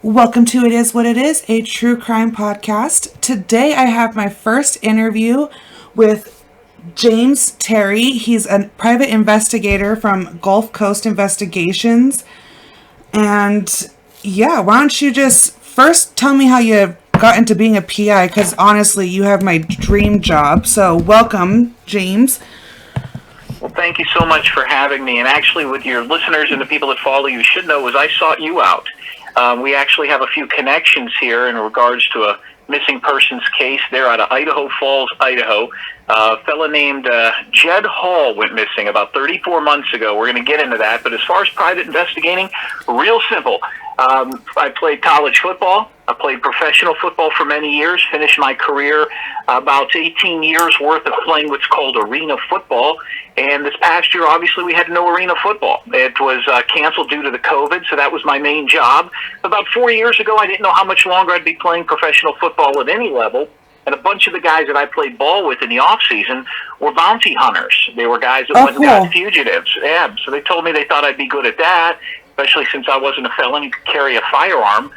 Welcome to It Is What It Is, a true crime podcast. Today I have my first interview with James Terry. He's a private investigator from Gulf Coast Investigations. And yeah, why don't you just first tell me how you got into being a PI, because honestly, you have my dream job. So welcome, James. Well, thank you so much for having me. And actually, with your listeners and the people that follow you should know is I sought you out. We actually have a few connections here in regards to a missing persons case there out of Idaho Falls, Idaho. A fella named Jed Hall went missing about 34 months ago. We're going to get into that. But as far as private investigating, real simple. I played college football. I played professional football for many years, finished my career about 18 years worth of playing what's called arena football. And this past year, obviously, we had no arena football. It was canceled due to the COVID, so that was my main job. About 4 years ago, I didn't know how much longer I'd be playing professional football at any level. And a bunch of the guys that I played ball with in the off-season were bounty hunters. They were guys that went and got fugitives. Yeah, so they told me they thought I'd be good at that, especially since I wasn't a felon and could carry a firearm.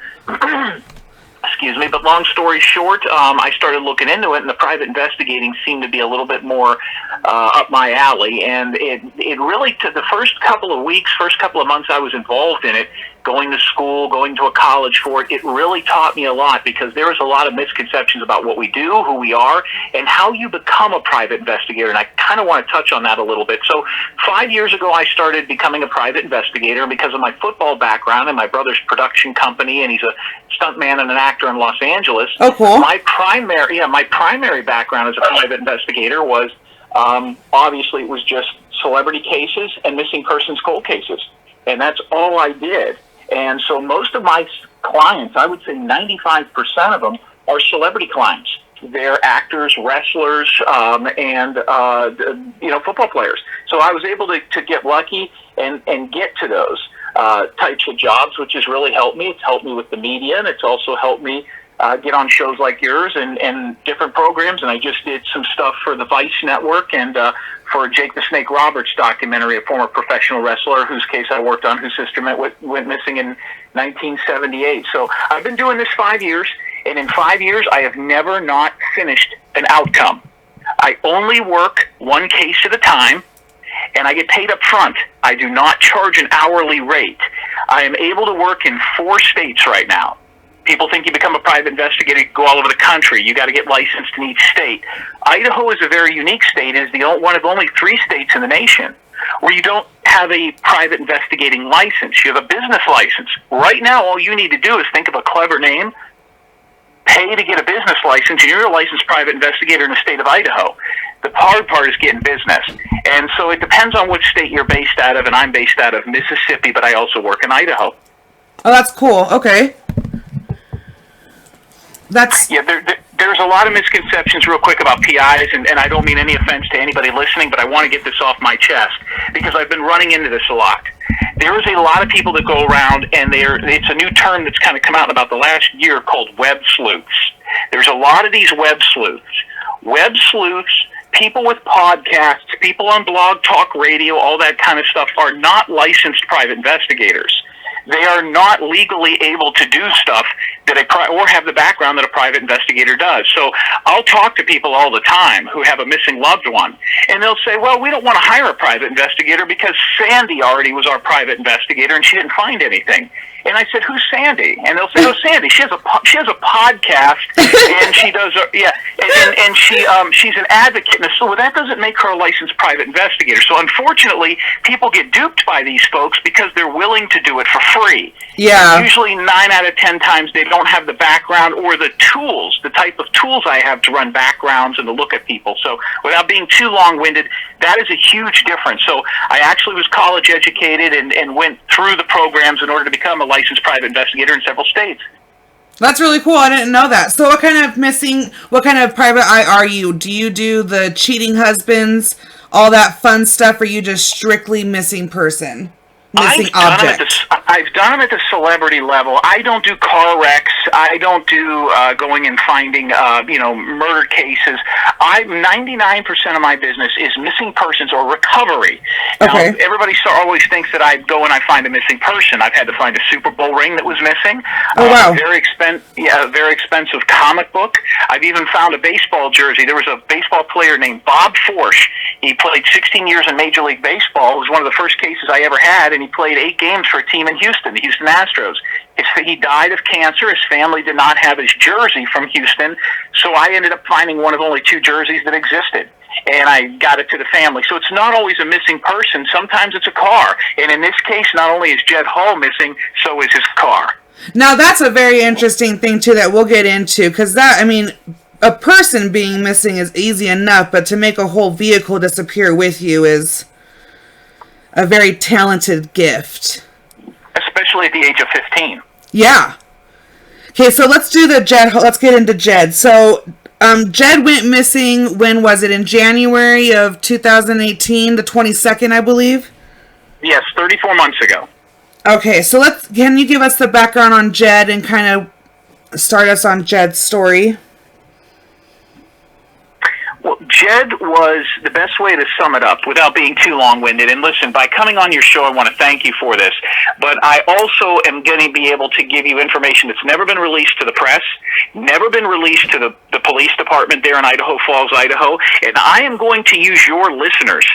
Excuse me, but long story short, I started looking into it, and the private investigating seemed to be a little bit more up my alley. And it really, to the first couple of weeks, first couple of months I was involved in it, going to school, going to a college for it, it really taught me a lot, because there was a lot of misconceptions about what we do, who we are, and how you become a private investigator. And I kind of want to touch on that a little bit. So 5 years ago, I started becoming a private investigator, and because of my football background and my brother's production company, and he's a stuntman and an actor in Los Angeles. Oh, cool. My primary background as a private investigator was, obviously, it was just celebrity cases and missing persons cold cases. And that's all I did. And so most of my clients, I would say 95% of them, are celebrity clients. They're actors, wrestlers, and football players. So I was able to get lucky and get to those types of jobs, which has really helped me. It's helped me with the media, and it's also helped me get on shows like yours and different programs. And I just did some stuff for the Vice Network and for Jake the Snake Roberts documentary, a former professional wrestler whose case I worked on, whose sister went missing in 1978. So I've been doing this 5 years, and in 5 years I have never not finished an outcome. I only work one case at a time, and I get paid up front. I do not charge an hourly rate. I am able to work in 4 states right now. People think you become a private investigator, you go all over the country. You got to get licensed in each state. Idaho is a very unique state. It is one of only 3 states in the nation where you don't have a private investigating license. You have a business license. Right now, all you need to do is think of a clever name, pay to get a business license, and you're a licensed private investigator in the state of Idaho. The hard part is getting business. And so it depends on which state you're based out of, and I'm based out of Mississippi, but I also work in Idaho. Oh, that's cool. Okay. There's a lot of misconceptions real quick about PIs, and I don't mean any offense to anybody listening, but I want to get this off my chest because I've been running into this a lot. There is a lot of people that go around, and it's a new term that's kind of come out in about the last year called web sleuths. There's a lot of these web sleuths. Web sleuths, people with podcasts, people on blog talk radio, all that kind of stuff are not licensed private investigators. They are not legally able to do stuff or have the background that a private investigator does. So I'll talk to people all the time who have a missing loved one, and they'll say, well, we don't want to hire a private investigator because Sandy already was our private investigator and she didn't find anything. And I said, who's Sandy? And they'll say, oh, Sandy, she has a podcast, and she does, and she's an advocate. And so that doesn't make her a licensed private investigator. So unfortunately, people get duped by these folks because they're willing to do it for free. Yeah. And usually 9 out of 10 times they don't have the background or the tools, the type of tools I have to run backgrounds and to look at people. So without being too long-winded, that is a huge difference. So I actually was college educated and went through the programs in order to become a licensed private investigator in several states. That's really cool. I didn't know that. So what kind of private eye are you? Do you do the cheating husbands, all that fun stuff, or are you just strictly missing persons missing object? I've done them at the celebrity level. I don't do car wrecks. I don't do going and finding, murder cases. 99% of my business is missing persons or recovery. Okay. Now, everybody always thinks that I go and I find a missing person. I've had to find a Super Bowl ring that was missing. Oh, wow. A very expensive comic book. I've even found a baseball jersey. There was a baseball player named Bob Forsch. He played 16 years in Major League Baseball. It was one of the first cases I ever had, and he played 8 games for a team in Houston, the Houston Astros. He died of cancer. His family did not have his jersey from Houston, so I ended up finding one of only 2 jerseys that existed, and I got it to the family. So it's not always a missing person. Sometimes it's a car, and in this case, not only is Jed Hall missing, so is his car. Now, that's a very interesting thing, too, that we'll get into, because a person being missing is easy enough, but to make a whole vehicle disappear with you is a very talented gift. Especially at the age of 15. Yeah. Okay, so let's do the Jed. Let's get into Jed. So, Jed went missing, when was it? In January of 2018, the 22nd, I believe? Yes, 34 months ago. Okay, so can you give us the background on Jed and kind of start us on Jed's story? Well, Jed was the best way to sum it up without being too long-winded. And listen, by coming on your show, I want to thank you for this. But I also am going to be able to give you information that's never been released to the press, never been released to the police department there in Idaho Falls, Idaho. And I am going to use your listeners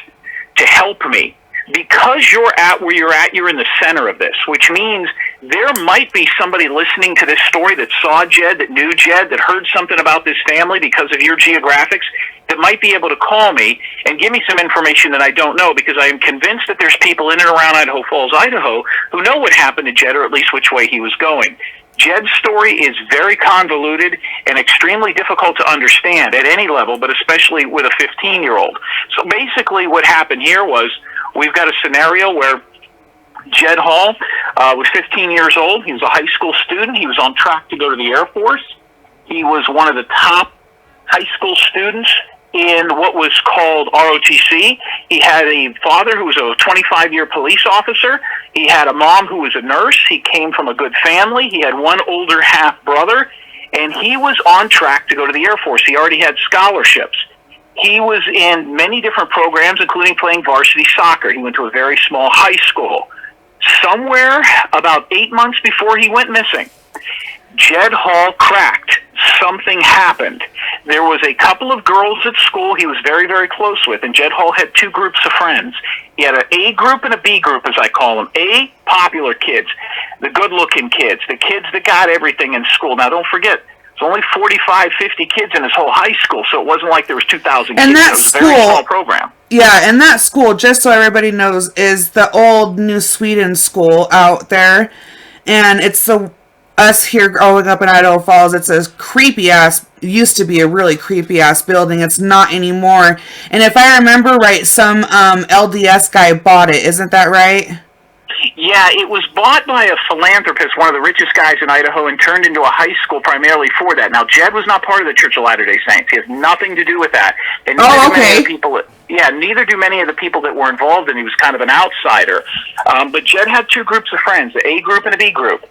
to help me. Because you're at where you're at, you're in the center of this, which means there might be somebody listening to this story that saw Jed, that knew Jed, that heard something about this family because of your geographics, that might be able to call me and give me some information that I don't know, because I am convinced that there's people in and around Idaho Falls, Idaho, who know what happened to Jed, or at least which way he was going. Jed's story is very convoluted and extremely difficult to understand at any level, but especially with a 15-year-old. So basically what happened here was, we've got a scenario where Jed Hall was 15 years old. He was a high school student. He was on track to go to the Air Force. He was one of the top high school students in what was called ROTC. He had a father who was a 25-year police officer. He had a mom who was a nurse. He came from a good family. He had one older half-brother, and he was on track to go to the Air Force. He already had scholarships. He was in many different programs, including playing varsity soccer. He went to a very small high school. Somewhere about 8 months before he went missing, Jed Hall cracked. Something happened. There was a couple of girls at school he was very, very close with, and Jed Hall had 2 groups of friends. He had an A group and a B group, as I call them. A, popular kids, the good-looking kids, the kids that got everything in school. Now, don't forget, there's only 45, 50 kids in this whole high school, so it wasn't like there was 2,000 kids. And that it was school, a very small program. Yeah, and that school, just so everybody knows, is the old New Sweden school out there. And it's us here growing up in Idaho Falls, it's a creepy-ass, used to be a really creepy-ass building. It's not anymore. And if I remember right, some LDS guy bought it. Isn't that right? Yeah, it was bought by a philanthropist, one of the richest guys in Idaho, and turned into a high school primarily for that. Now, Jed was not part of the Church of Latter-day Saints. He has nothing to do with that. And neither do many of the people that were involved, and he was kind of an outsider. But Jed had 2 groups of friends, the A group and the B group.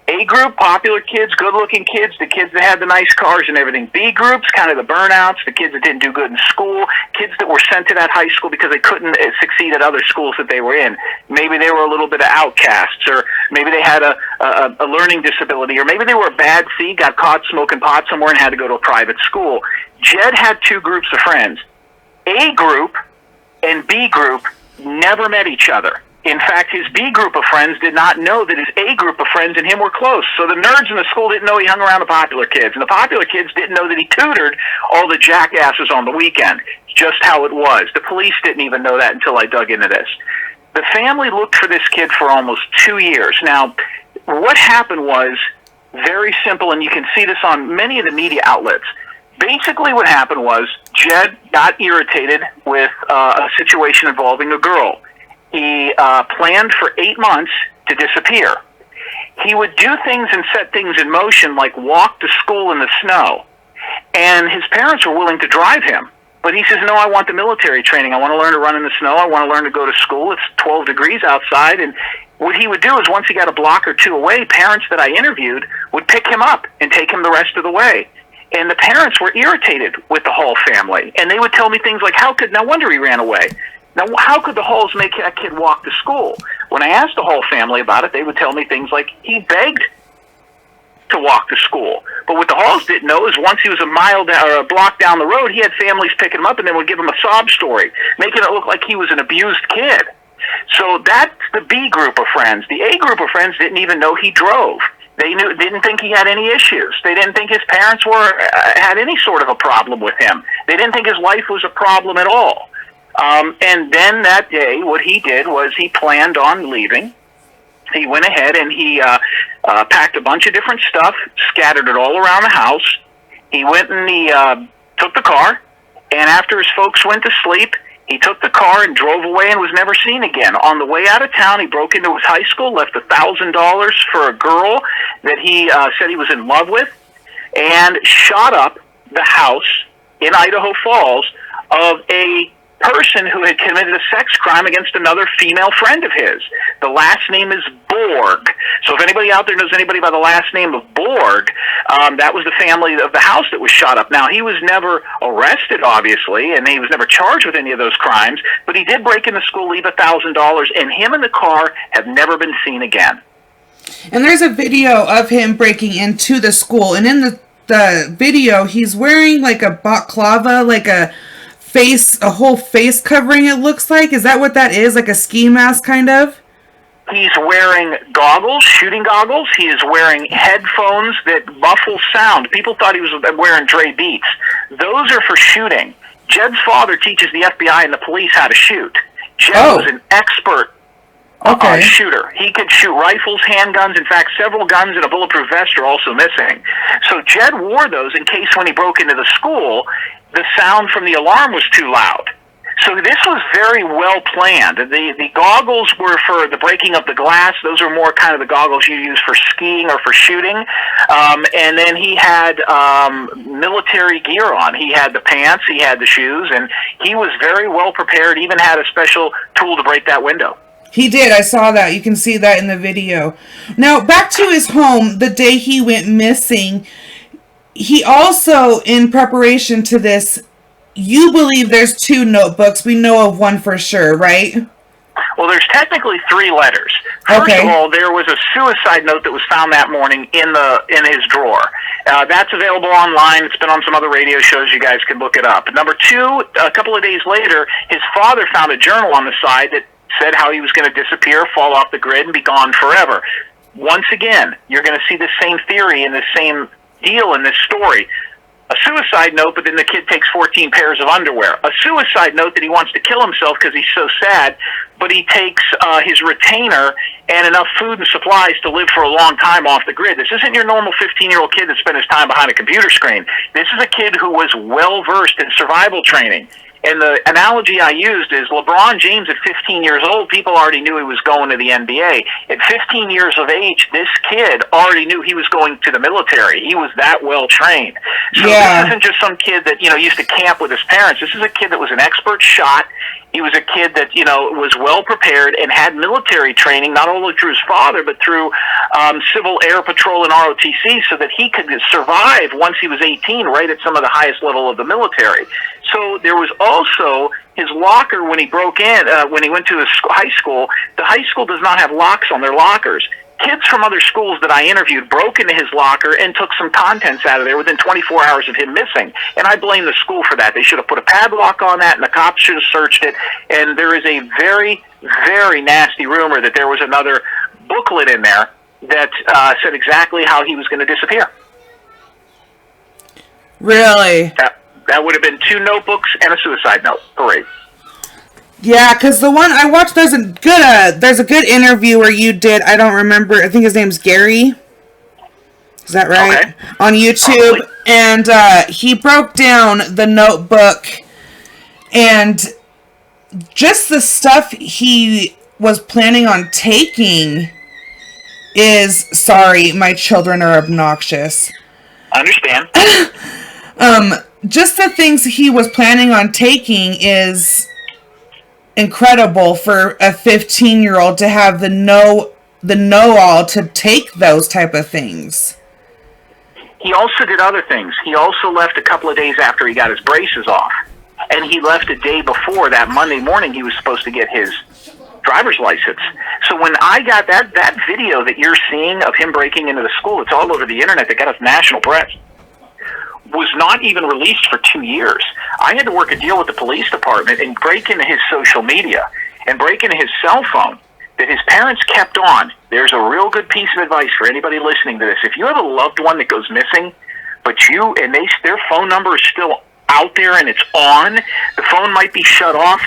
A group, popular kids, good-looking kids, the kids that had the nice cars and everything. B groups, kind of the burnouts, the kids that didn't do good in school, kids that were sent to that high school because they couldn't succeed at other schools that they were in. Maybe they were a little bit of outcasts, or maybe they had a learning disability, or maybe they were a bad seed, got caught smoking pot somewhere and had to go to a private school. Jed had 2 groups of friends. A group and B group never met each other. In fact, his B group of friends did not know that his A group of friends and him were close. So the nerds in the school didn't know he hung around the popular kids, and the popular kids didn't know that he tutored all the jackasses on the weekend. It's just how it was. The police didn't even know that until I dug into this. The family looked for this kid for almost 2 years. Now, what happened was very simple, and you can see this on many of the media outlets. Basically what happened was Jed got irritated with a situation involving a girl. He planned for 8 months to disappear. He would do things and set things in motion, like walk to school in the snow. And his parents were willing to drive him. But he says, no, I want the military training. I want to learn to run in the snow. I want to learn to go to school. It's 12 degrees outside. And what he would do is once he got a block or two away, parents that I interviewed would pick him up and take him the rest of the way. And the parents were irritated with the Hall family. And they would tell me things like, no wonder he ran away. Now, how could the Halls make that kid walk to school? When I asked the Hall family about it, they would tell me things like he begged to walk to school. But what the Halls didn't know is once he was a mile down, or a block down the road, he had families picking him up and then would give him a sob story, making it look like he was an abused kid. So that's the B group of friends. The A group of friends didn't even know he drove. They didn't think he had any issues. They didn't think his parents had any sort of a problem with him. They didn't think his life was a problem at all. And then that day, what he did was he planned on leaving. He went ahead and he packed a bunch of different stuff, scattered it all around the house. He went and he took the car, and after his folks went to sleep, he took the car and drove away and was never seen again. On the way out of town, he broke into his high school, left $1,000 for a girl that he said he was in love with, and shot up the house in Idaho Falls of a person who had committed a sex crime against another female friend of his. The last name is Borg. So if anybody out there knows anybody by the last name of Borg, that was the family of the house that was shot up. Now, he was never arrested, obviously, and he was never charged with any of those crimes, but he did break into school, leave $1,000, and him and the car have never been seen again. And there's a video of him breaking into the school, and in the video, he's wearing like a balaclava, like a whole face covering, it looks like. Is that what that is? Like a ski mask, kind of? He's wearing goggles, shooting goggles. He is wearing headphones that muffle sound. People thought he was wearing Dre Beats. Those are for shooting. Jed's father teaches the FBI and the police how to shoot. Jed was an expert shooter. He could shoot rifles, handguns. In fact, several guns and a bulletproof vest are also missing. So Jed wore those in case when he broke into the school, the sound from the alarm was too loud. So this was very well planned. The goggles were for the breaking of the glass. Those are more kind of the goggles you use for skiing or for shooting. And then he had military gear on. He had the pants, he had the shoes, and he was very well prepared, even had a special tool to break that window. He did. I saw that. You can see that in the video. Now, back to his home, the day he went missing, he also, in preparation to this, you believe there's 2 notebooks. We know of one for sure, right? Well, there's technically 3 letters. First of all, there was a suicide note that was found that morning in his drawer. That's available online. It's been on some other radio shows. You guys can look it up. Number 2, a couple of days later, his father found a journal on the side that said how he was going to disappear, fall off the grid, and be gone forever. Once again, you're going to see the same theory and the same deal in this story. A suicide note, but then the kid takes 14 pairs of underwear. A suicide note that he wants to kill himself because he's so sad, but he takes his retainer and enough food and supplies to live for a long time off the grid. This isn't your normal 15-year-old kid that spent his time behind a computer screen. This is a kid who was well-versed in survival training. And the analogy I used is LeBron James at 15 years old, people already knew he was going to the NBA. At 15 years of age, this kid already knew he was going to the military. He was that well trained. So this isn't just some kid that, used to camp with his parents. This is a kid that was an expert shot. He was a kid that, was well prepared and had military training, not only through his father, but through Civil Air Patrol and ROTC, so that he could survive once he was 18, right at some of the highest level of the military. So there was also his locker when he broke in, when he went to his high school. The high school does not have locks on their lockers. Kids from other schools that I interviewed broke into his locker and took some contents out of there within 24 hours of him missing. And I blame the school for that. They should have put a padlock on that, and the cops should have searched it. And there is a very, very nasty rumor that there was another booklet in there that said exactly how he was going to disappear. Really? That would have been 2 notebooks and a suicide note. Great. Yeah, because the one I watched, there's a good interview where you did. I don't remember. I think his name's Gary. Is that right? Okay. On YouTube. Probably. And he broke down the notebook and just the stuff he was planning on taking is, sorry, my children are obnoxious. I understand. just the things he was planning on taking is incredible for a 15-year-old to have the know-all to take those type of things. He also did other things. He also left a couple of days after he got his braces off. And he left a day before that Monday morning he was supposed to get his driver's license. So when I got that video that you're seeing of him breaking into the school, it's all over the internet, that got us national press, was not even released for 2 years. I had to work a deal with the police department and break into his social media and break into his cell phone that his parents kept on. There's a real good piece of advice for anybody listening to this. If you have a loved one that goes missing, but their phone number is still out there and it's on, the phone might be shut off,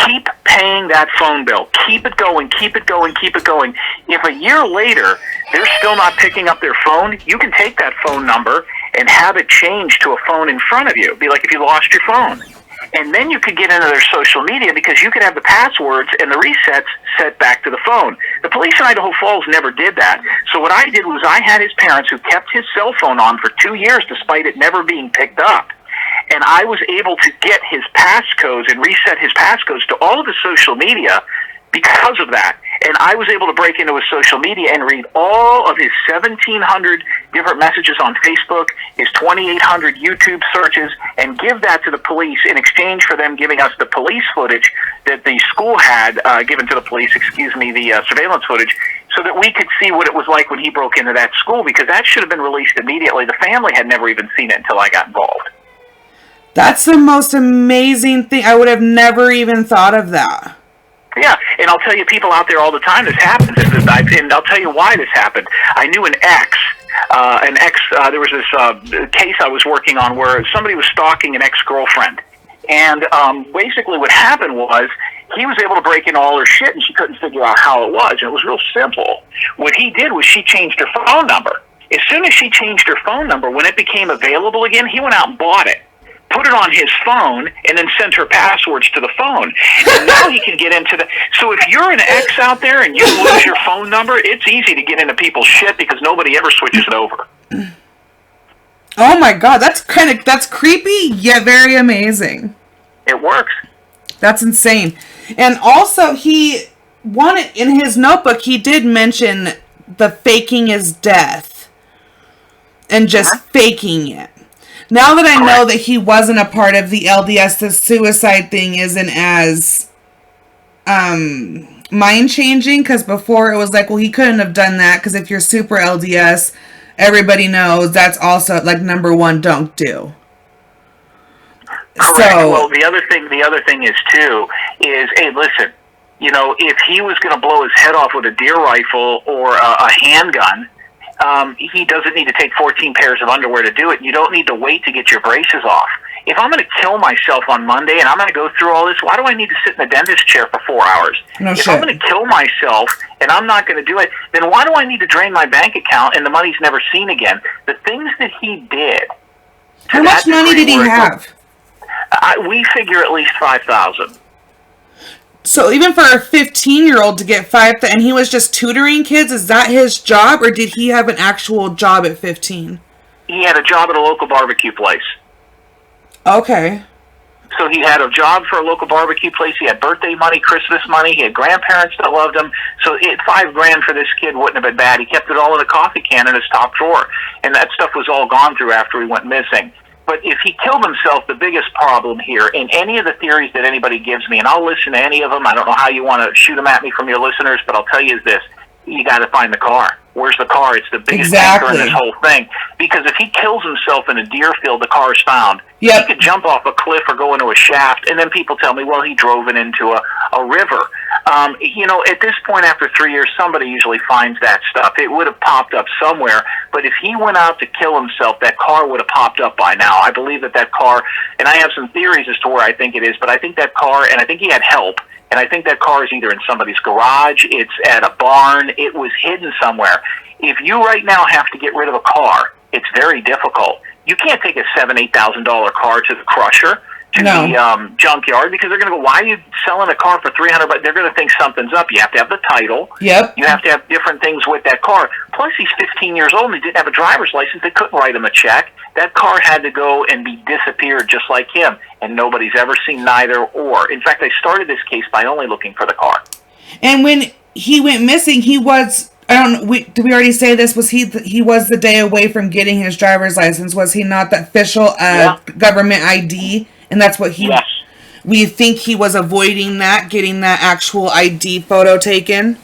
keep paying that phone bill. Keep it going, keep it going, keep it going. If a year later they're still not picking up their phone, you can take that phone number and have it changed to a phone in front of you. It'd be like if you lost your phone. And then you could get into their social media because you could have the passwords and the resets set back to the phone. The police in Idaho Falls never did that. So what I did was I had his parents who kept his cell phone on for 2 years despite it never being picked up. And I was able to get his passcodes and reset his passcodes to all of his social media because of that. And I was able to break into his social media and read all of his 1,700 different messages on Facebook, his 2,800 YouTube searches, and give that to the police in exchange for them giving us the police footage that the school had given to the police, the surveillance footage, so that we could see what it was like when he broke into that school, because that should have been released immediately. The family had never even seen it until I got involved. That's the most amazing thing. I would have never even thought of that. Yeah, and I'll tell you, people out there all the time, this happens, and I'll tell you why this happened. I knew an ex, there was this case I was working on where somebody was stalking an ex-girlfriend, and basically what happened was he was able to break in all her shit, and she couldn't figure out how it was, and it was real simple. What he did was she changed her phone number. As soon as she changed her phone number, when it became available again, he went out and bought it, put it on his phone, and then sent her passwords to the phone. And now he can get into the... So if you're an ex out there and you lose your phone number, it's easy to get into people's shit because nobody ever switches it over. Oh my God, that's creepy, yet very amazing. It works. That's insane. And also, in his notebook, he did mention the faking his death and just faking it. Now that I know that he wasn't a part of the LDS, the suicide thing isn't as mind-changing, because before it was like, well, he couldn't have done that, because if you're super LDS, everybody knows that's also, like, number one, don't do. Correct. So, well, the other thing is, too, hey, listen, if he was going to blow his head off with a deer rifle or a handgun, he doesn't need to take 14 pairs of underwear to do it. You don't need to wait to get your braces off. If I'm going to kill myself on Monday and I'm going to go through all this, why do I need to sit in a dentist chair for 4 hours? If I'm going to kill myself and I'm not going to do it, then why do I need to drain my bank account and the money's never seen again? The things that he did. How much money did he have? We figure at least $5,000. So even for a 15-year-old to get $5,000, and he was just tutoring kids, is that his job, or did he have an actual job at 15? He had a job at a local barbecue place. Okay. So he had a job for a local barbecue place. He had birthday money, Christmas money. He had grandparents that loved him. So $5,000 for this kid wouldn't have been bad. He kept it all in a coffee can in his top drawer, and that stuff was all gone through after he went missing. But if he killed himself, the biggest problem here, in any of the theories that anybody gives me, and I'll listen to any of them, I don't know how you want to shoot them at me from your listeners, but I'll tell you is this: you got to find the car. Where's the car? It's the biggest anchor in this whole thing. Because if he kills himself in a deer field, the car is found. Yep. He could jump off a cliff or go into a shaft, and then people tell me, well, he drove it into a river. At this point, after 3 years, somebody usually finds that stuff. It would have popped up somewhere, but if he went out to kill himself, that car would have popped up by now. I believe that car, and I have some theories as to where I think it is, but I think that car, and I think he had help, and I think that car is either in somebody's garage, it's at a barn, it was hidden somewhere. If you right now have to get rid of a car, it's very difficult. You can't take a $7,000, $8,000 car to the crusher. to No. the junkyard, because they're going to go, why are you selling a car for $300? They're going to think something's up. You have to have the title. Yep. You have to have different things with that car. Plus, he's 15 years old and he didn't have a driver's license. They couldn't write him a check. That car had to go and be disappeared just like him, and nobody's ever seen neither or. In fact, I started this case by only looking for the car. And when he went missing, he was, I don't know, did we already say this? Was he was the day away from getting his driver's license? Was he not the official government ID? And that's what Yes. we think he was avoiding that, getting that actual ID photo taken?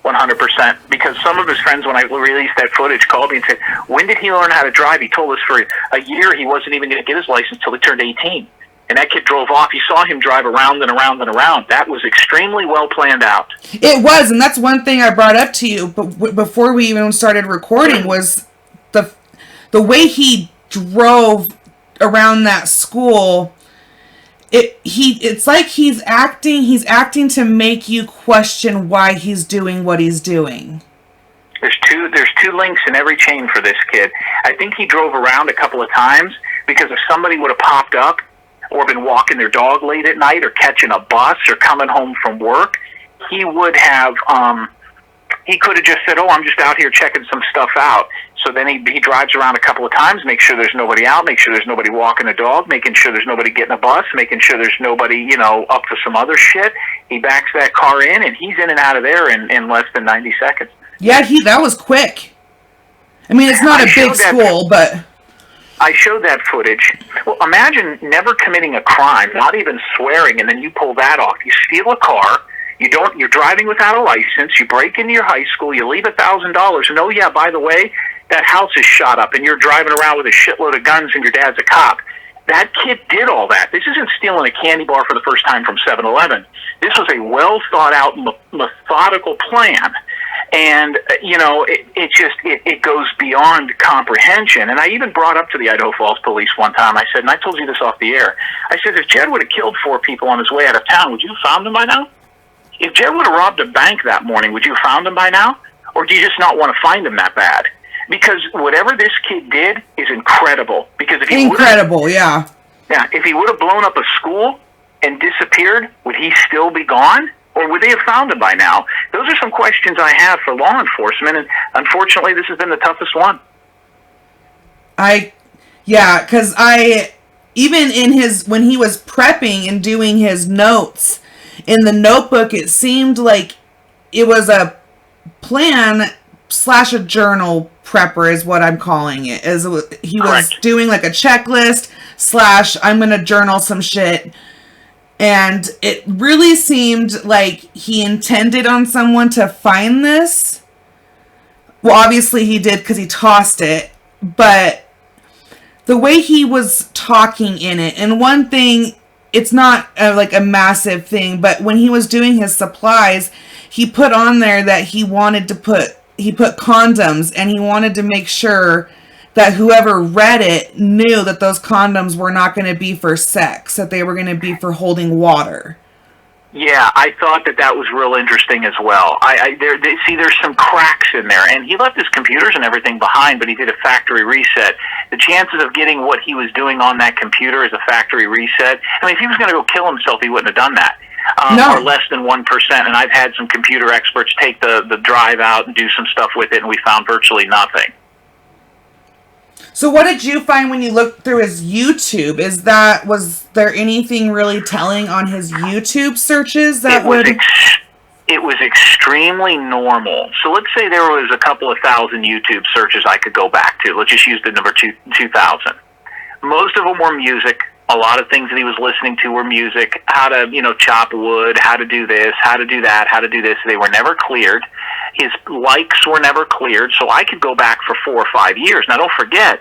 100%. Because some of his friends, when I released that footage, called me and said, when did he learn how to drive? He told us for a year he wasn't even going to get his license until he turned 18. And that kid drove off. You saw him drive around and around and around. That was extremely well planned out. It was, and that's one thing I brought up to you but before we even started recording was the way he drove around that school. It's like he's acting to make you question why he's doing what he's doing. There's two links in every chain for this kid. I think he drove around a couple of times because if somebody would have popped up or been walking their dog late at night or catching a bus or coming home from work, he would have he could have just said, oh, I'm just out here checking some stuff out. So then he drives around a couple of times, make sure there's nobody out, make sure there's nobody walking a dog, making sure there's nobody getting a bus, making sure there's nobody, up to some other shit. He backs that car in, and he's in and out of there in less than 90 seconds. Yeah, that was quick. I mean, it's not a big school, but... I showed that footage. Well, imagine never committing a crime, not even swearing, and then you pull that off. You steal a car. You're driving without a license. You break into your high school. You leave $1,000. And oh yeah, by the way, that house is shot up, and you're driving around with a shitload of guns, and your dad's a cop. That kid did all that. This isn't stealing a candy bar for the first time from 7-Eleven. This was a well thought out, methodical plan. And, it goes beyond comprehension. And I even brought up to the Idaho Falls police one time, I said, and I told you this off the air, I said, if Jed would have killed 4 people on his way out of town, would you have found him by now? If Jed would have robbed a bank that morning, would you have found him by now? Or do you just not want to find him that bad? Because whatever this kid did is incredible. Because if he yeah. Yeah, if he would have blown up a school and disappeared, would he still be gone? Or would they have found him by now? Those are some questions I have for law enforcement, and unfortunately, this has been the toughest one. Because even when he was prepping and doing his notes, in the notebook, it seemed like it was a plan / a journal prepper is what I'm calling it. He was doing like a checklist / I'm going to journal some shit. And it really seemed like he intended on someone to find this. Well, obviously he did because he tossed it. But the way he was talking in it, and one thing, it's not like a massive thing, but when he was doing his supplies, he put on there that he put condoms, and he wanted to make sure that whoever read it knew that those condoms were not going to be for sex, that they were going to be for holding water. Yeah, I thought that was real interesting as well. There's some cracks in there, and he left his computers and everything behind, but he did a factory reset. The chances of getting what he was doing on that computer as a factory reset, I mean, if he was going to go kill himself, he wouldn't have done that. Or less than 1%, and I've had some computer experts take the drive out and do some stuff with it, and we found virtually nothing. So what did you find when you looked through his YouTube? Was there anything really telling on his YouTube searches that It was extremely normal. So let's say there was a couple of thousand YouTube searches I could go back to. Let's just use the number 2,000. Most of them were music. A lot of things that he was listening to were music. How to, chop wood, how to do this, how to do that, how to do this. They were never cleared. His likes were never cleared, so I could go back for 4 or 5 years. Now, don't forget,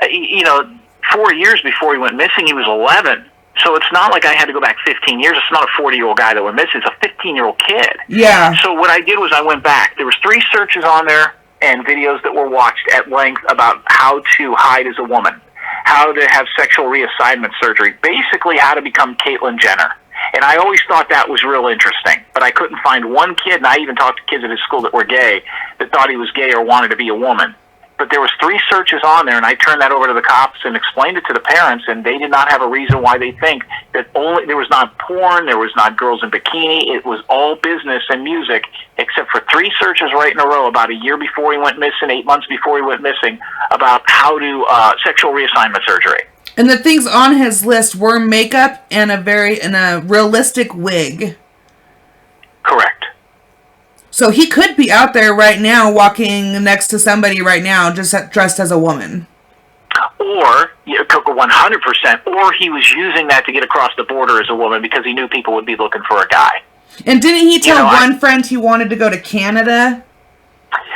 4 years before he went missing, he was 11. So it's not like I had to go back 15 years. It's not a 40-year-old guy that went missing. It's a 15-year-old kid. Yeah. So what I did was I went back. There was 3 searches on there and videos that were watched at length about how to hide as a woman, how to have sexual reassignment surgery, basically how to become Caitlyn Jenner. And I always thought that was real interesting, but I couldn't find one kid, and I even talked to kids at his school that were gay, that thought he was gay or wanted to be a woman. but there was 3 searches on there, and I turned that over to the cops and explained it to the parents, and they did not have a reason why they think that there was not porn, there was not girls in bikini, it was all business and music, except for 3 searches right in a row about a year before he went missing, 8 months before he went missing, about how to sexual reassignment surgery. And the things on his list were makeup and a realistic wig. Correct. So he could be out there right now walking next to somebody right now just dressed as a woman. Or, 100%, or he was using that to get across the border as a woman because he knew people would be looking for a guy. And didn't he tell one friend he wanted to go to Canada?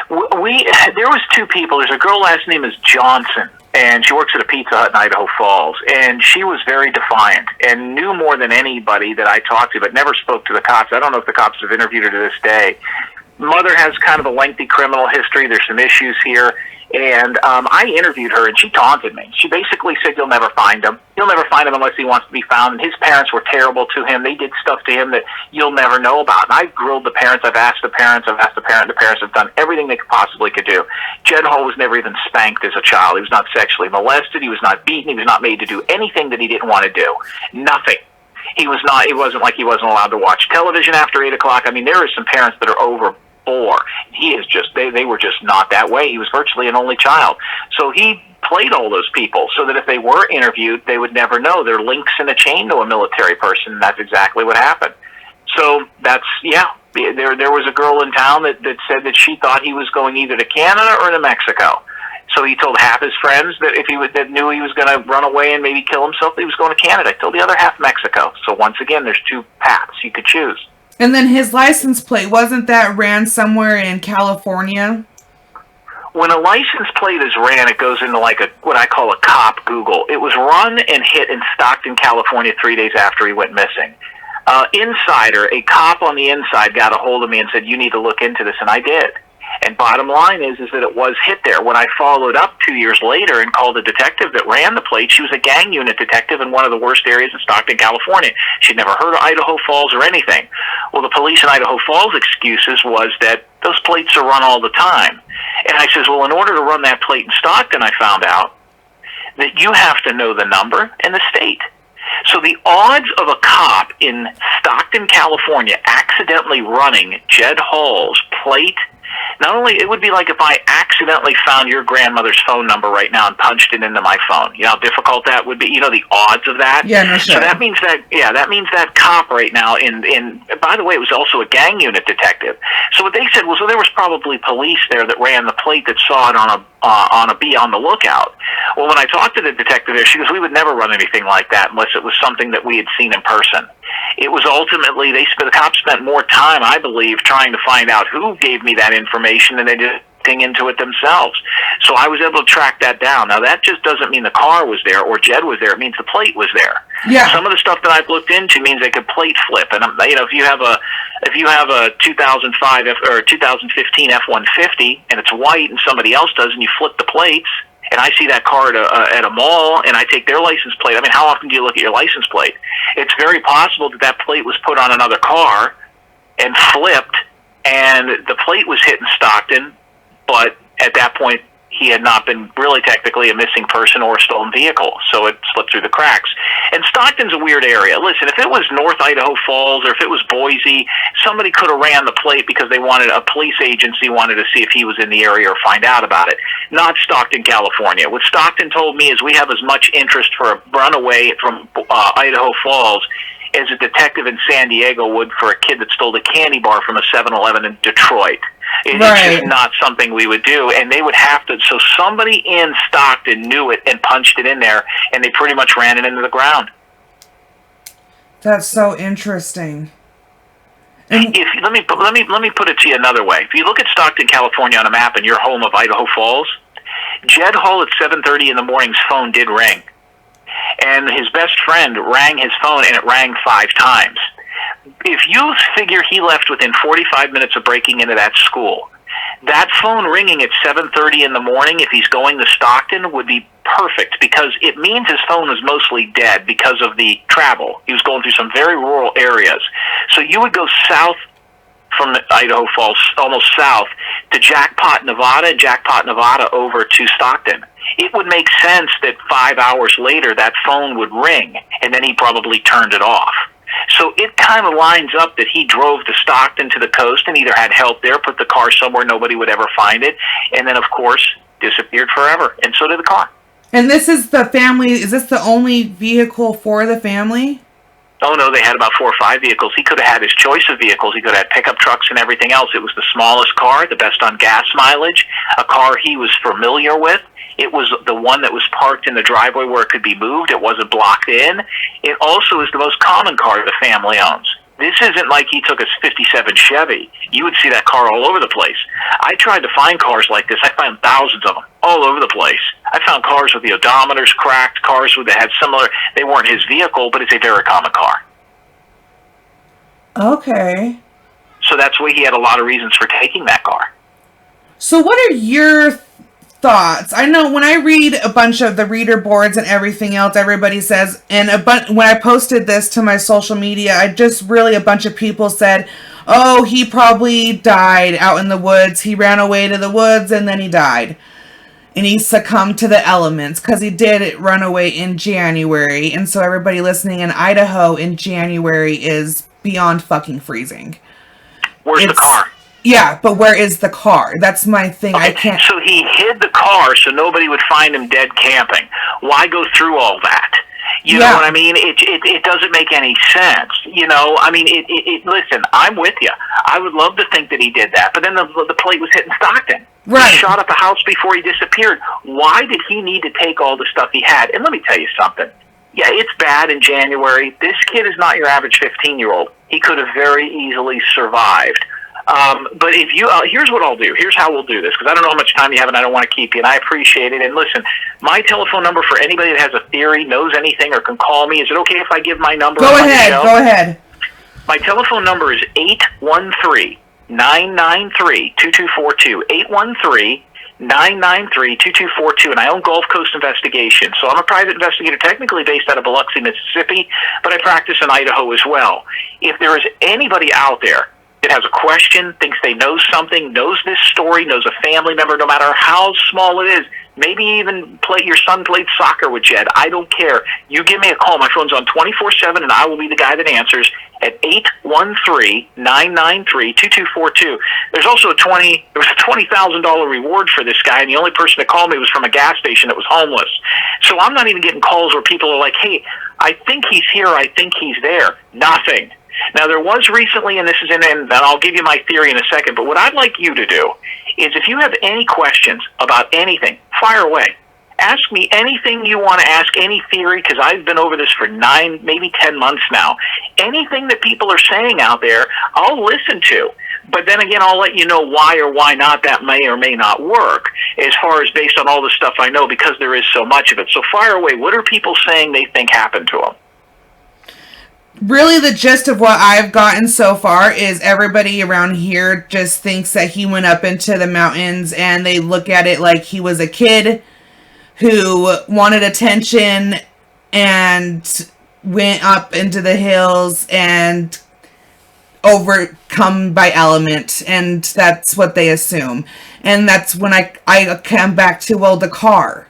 There was 2 people. There's a girl, last name is Johnson, and she works at a Pizza Hut in Idaho Falls, and she was very defiant and knew more than anybody that I talked to, but never spoke to the cops. I don't know if the cops have interviewed her to this day. Mother has kind of a lengthy criminal history. There's some issues here. And I interviewed her, and she taunted me. She basically said, you'll never find him. You'll never find him unless he wants to be found. And his parents were terrible to him. They did stuff to him that you'll never know about. And I've grilled the parents. I've asked the parents. I've asked the parent. The parents have done everything they possibly could do. Jed Hall was never even spanked as a child. He was not sexually molested. He was not beaten. He was not made to do anything that he didn't want to do. Nothing. It wasn't like he wasn't allowed to watch television after 8 o'clock. I mean, there are some parents that are overboard. He is just, they were just not that way. He was virtually an only child. So he played all those people so that if they were interviewed, they would never know. They're links in a chain to a military person, and that's exactly what happened. So there was a girl in town that said that she thought he was going either to Canada or to Mexico. So he told half his friends that that knew he was going to run away and maybe kill himself, he was going to Canada. He told the other half Mexico. So once again, there's 2 paths you could choose. And then his license plate, wasn't that ran somewhere in California? When a license plate is ran, it goes into what I call a cop Google. It was run and hit in Stockton, California 3 days after he went missing. A cop on the inside got a hold of me and said, you need to look into this, and I did. And bottom line is that it was hit there. When I followed up 2 years later and called the detective that ran the plate, she was a gang unit detective in one of the worst areas in Stockton, California. She'd never heard of Idaho Falls or anything. Well, the police in Idaho Falls' excuses was that those plates are run all the time. And I says, well, in order to run that plate in Stockton, I found out that you have to know the number and the state. So the odds of a cop in Stockton, California accidentally running Jed Hall's plate, not only, it would be like if I accidentally found your grandmother's phone number right now and punched it into my phone. You know how difficult that would be? You know the odds of that? Yeah, no, sure. So that means that cop right now by the way, it was also a gang unit detective. So what they said was, there was probably police there that ran the plate that saw it on a be on the lookout. Well, when I talked to the detective there, she goes, we would never run anything like that unless it was something that we had seen in person. It was ultimately, the cops spent more time, I believe, trying to find out who gave me that information than they did looking into it themselves. So I was able to track that down. Now, that just doesn't mean the car was there or Jed was there. It means the plate was there. Yeah. Some of the stuff that I've looked into means they could plate flip. And, if you have a 2005 or 2015 F-150 and it's white and somebody else does, and you flip the plates, and I see that car at a mall, and I take their license plate. I mean, how often do you look at your license plate? It's very possible that plate was put on another car and flipped, and the plate was hit in Stockton, but at that point, he had not been really technically a missing person or a stolen vehicle, so it slipped through the cracks. And Stockton's a weird area. Listen, if it was North Idaho Falls or if it was Boise, somebody could have ran the plate because a police agency wanted to see if he was in the area or find out about it. Not Stockton, California. What Stockton told me is we have as much interest for a runaway from Idaho Falls as a detective in San Diego would for a kid that stole a candy bar from a 7-Eleven in Detroit. It's just not something we would do, and they would have to. So somebody in Stockton knew it and punched it in there, and they pretty much ran it into the ground. That's so interesting. Let me put it to you another way. If you look at Stockton, California on a map, and you're home of Idaho Falls, Jed Hall at 7:30 in the morning's phone did ring, and his best friend rang his phone, and it rang 5 times. If you figure he left within 45 minutes of breaking into that school, that phone ringing at 7:30 in the morning, if he's going to Stockton, would be perfect because it means his phone was mostly dead because of the travel. He was going through some very rural areas. So you would go south from Idaho Falls, almost south, to Jackpot, Nevada, and Jackpot, Nevada over to Stockton. It would make sense that 5 hours later that phone would ring, and then he probably turned it off. So it kind of lines up that he drove to Stockton to the coast and either had help there, put the car somewhere nobody would ever find it, and then, of course, disappeared forever. And so did the car. And this is the family, is this the only vehicle for the family? Oh, no, they had about 4 or 5 vehicles. He could have had his choice of vehicles. He could have had pickup trucks and everything else. It was the smallest car, the best on gas mileage, a car he was familiar with. It was the one that was parked in the driveway where it could be moved. It wasn't blocked in. It also is the most common car the family owns. This isn't like he took a 57 Chevy. You would see that car all over the place. I tried to find cars like this. I found thousands of them all over the place. I found cars with the odometers cracked, cars that had similar, they weren't his vehicle, but it's a very common car. Okay. So that's why he had a lot of reasons for taking that car. So what are your thoughts? I know when I read a bunch of the reader boards and everything else, everybody says, and when I posted this to my social media, a bunch of people said, oh, he probably died out in the woods. He ran away to the woods and then he died. And he succumbed to the elements because he did run away in January. And so everybody listening in Idaho in January is beyond fucking freezing. Where's the car? Yeah, but where is the car? That's my thing. Okay, I can't. So he hid the car so nobody would find him dead camping. Why go through all that? You know what I mean? It doesn't make any sense. You know, I mean, listen, I'm with you. I would love to think that he did that, but then the plate was hitting Stockton. Right. He shot at the house before he disappeared. Why did he need to take all the stuff he had? And let me tell you something. Yeah, it's bad in January. This kid is not your average 15-year-old. He could have very easily survived. But if you, here's what I'll do. Here's how we'll do this, because I don't know how much time you have, and I don't want to keep you, and I appreciate it. And listen, my telephone number for anybody that has a theory, knows anything, or can call me. Is it okay if I give my number? Go ahead. My telephone number is 813-993-2242. 813-993-2242, and I own Gulf Coast Investigation. So I'm a private investigator, technically based out of Biloxi, Mississippi, but I practice in Idaho as well. If there is anybody out there that has a question, thinks they know something, knows this story, knows a family member, no matter how small it is, maybe even your son played soccer with Jed, I don't care. You give me a call. My phone's on 24/7, and I will be the guy that answers at 813-993-2242. There's also a $20,000 reward for this guy, and the only person that called me was from a gas station that was homeless. So I'm not even getting calls where people are like, hey, I think he's here, I think he's there. Nothing. Now, there was recently, and this is and I'll give you my theory in a second, but what I'd like you to do is if you have any questions about anything, fire away. Ask me anything you want to ask, any theory, because I've been over this for 9, maybe 10 months now. Anything that people are saying out there, I'll listen to. But then again, I'll let you know why or why not that may or may not work, as far as based on all the stuff I know, because there is so much of it. So fire away. What are people saying they think happened to them? Really, the gist of what I've gotten so far is everybody around here just thinks that he went up into the mountains, and they look at it like he was a kid who wanted attention and went up into the hills and overcome by element, and that's what they assume. And that's when I come back to, well, the car.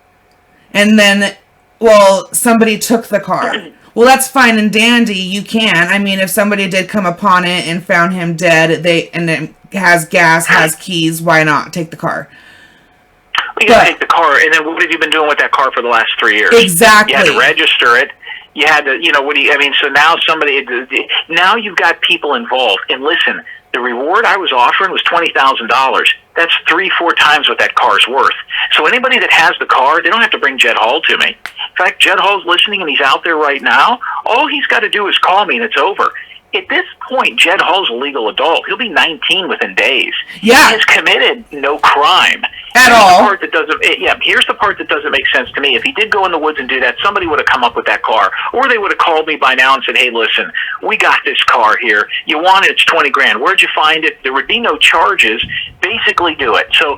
And then, well, somebody took the car. Well, that's fine and dandy. You can. I mean, if somebody did come upon it and found him dead, and it has gas, has keys, why not take the car? You gotta take the car, and then what have you been doing with that car for the last 3 years? Exactly. You had to register it. You had to, so now now you've got people involved. And listen, the reward I was offering was $20,000. That's 3-4 times what that car's worth. So anybody that has the car, they don't have to bring Jed Hall to me. In fact, Jed Hall's listening and he's out there right now. All he's got to do is call me and it's over. At this point, Jed Hall's a legal adult. He'll be 19 within days. Yeah. He has committed no crime. At all. Here's the part that doesn't make sense to me. If he did go in the woods and do that, somebody would have come up with that car, or they would have called me by now and said, "Hey, listen, we got this car here. You want it? It's $20,000. Where'd you find it?" There would be no charges. Basically, do it. So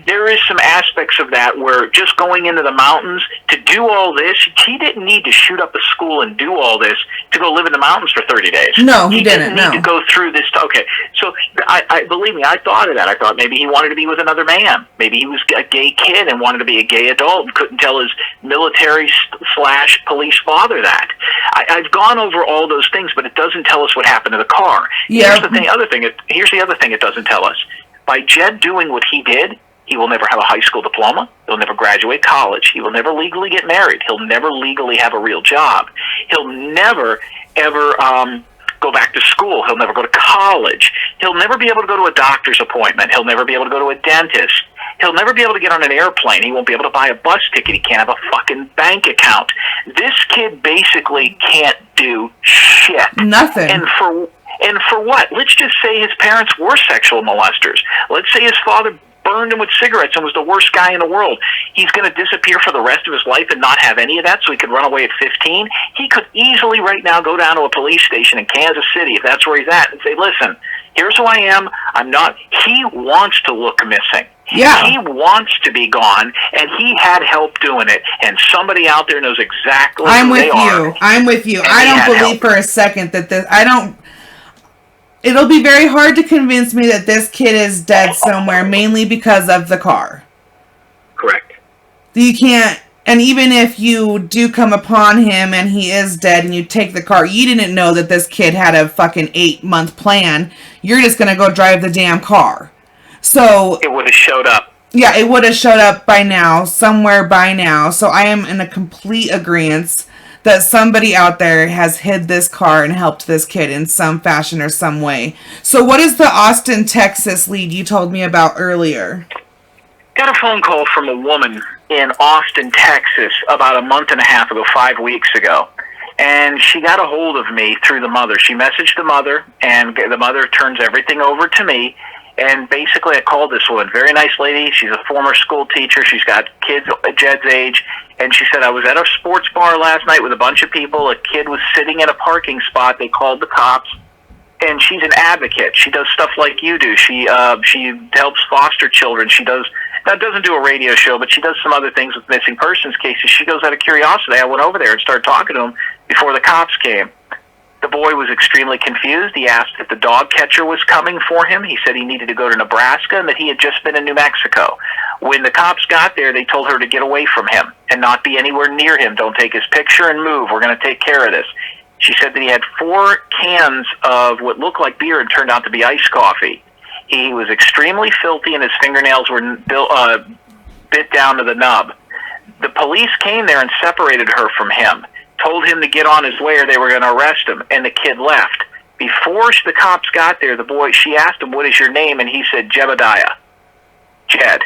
there is some aspects of that where just going into the mountains to do all this, he didn't need to shoot up a school and do all this to go live in the mountains for 30 days. No, he didn't need to go through this. Okay, so I believe me, I thought of that. I thought maybe he wanted to be with another man. Maybe he was a gay kid and wanted to be a gay adult and couldn't tell his military/police father that. I've gone over all those things, but it doesn't tell us what happened to the car. Yeah. Here's the other thing it doesn't tell us. By Jed doing what he did, he will never have a high school diploma. He'll never graduate college. He will never legally get married. He'll never legally have a real job. He'll never, ever go back to school. He'll never go to college. He'll never be able to go to a doctor's appointment. He'll never be able to go to a dentist. He'll never be able to get on an airplane. He won't be able to buy a bus ticket. He can't have a fucking bank account. This kid basically can't do shit. Nothing. And for what? Let's just say his parents were sexual molesters. Let's say his father burned him with cigarettes and was the worst guy in the world. He's going to disappear for the rest of his life and not have any of that so he could run away at 15? He could easily right now go down to a police station in Kansas City, if that's where he's at, and say, "Listen, here's who I am. I'm not." He wants to look missing. Yeah. He wants to be gone, and he had help doing it, and somebody out there knows exactly I'm who with they you. are. I'm with you. And I he don't had believe help. for a second that it'll be very hard to convince me that this kid is dead somewhere, mainly because of the car. Correct. You can't, and even if you do come upon him and he is dead and you take the car, you didn't know that this kid had a fucking 8-month plan. You're just going to go drive the damn car. So It would have showed up. yeah, it would have showed up by now, somewhere by now. So I am in a complete agreement that somebody out there has hid this car and helped this kid in some fashion or some way. So what is the Austin, Texas lead you told me about earlier? Got a phone call from a woman in Austin, Texas about a month and a half ago, 5 weeks ago. And she got a hold of me through the mother. She messaged the mother, and the mother turns everything over to me. And basically, I called this woman, very nice lady. She's a former school teacher. She's got kids Jed's age. And she said, "I was at a sports bar last night with a bunch of people. A kid was sitting in a parking spot. They called the cops." And she's an advocate. She does stuff like you do. She helps foster children. She doesn't do a radio show, but she does some other things with missing persons cases. She goes out of curiosity. I went over there and started talking to him before the cops came. The boy was extremely confused. He asked if the dog catcher was coming for him. He said he needed to go to Nebraska and that he had just been in New Mexico. When the cops got there, they told her to get away from him and not be anywhere near him. Don't take his picture and move. We're going to take care of this. She said that he had 4 cans of what looked like beer and turned out to be iced coffee. He was extremely filthy and his fingernails were bit down to the nub. The police came there and separated her from him, told him to get on his way or they were going to arrest him, and the kid left. Before the cops got there, she asked him, "What is your name?" And he said, "Jedediah." Jed.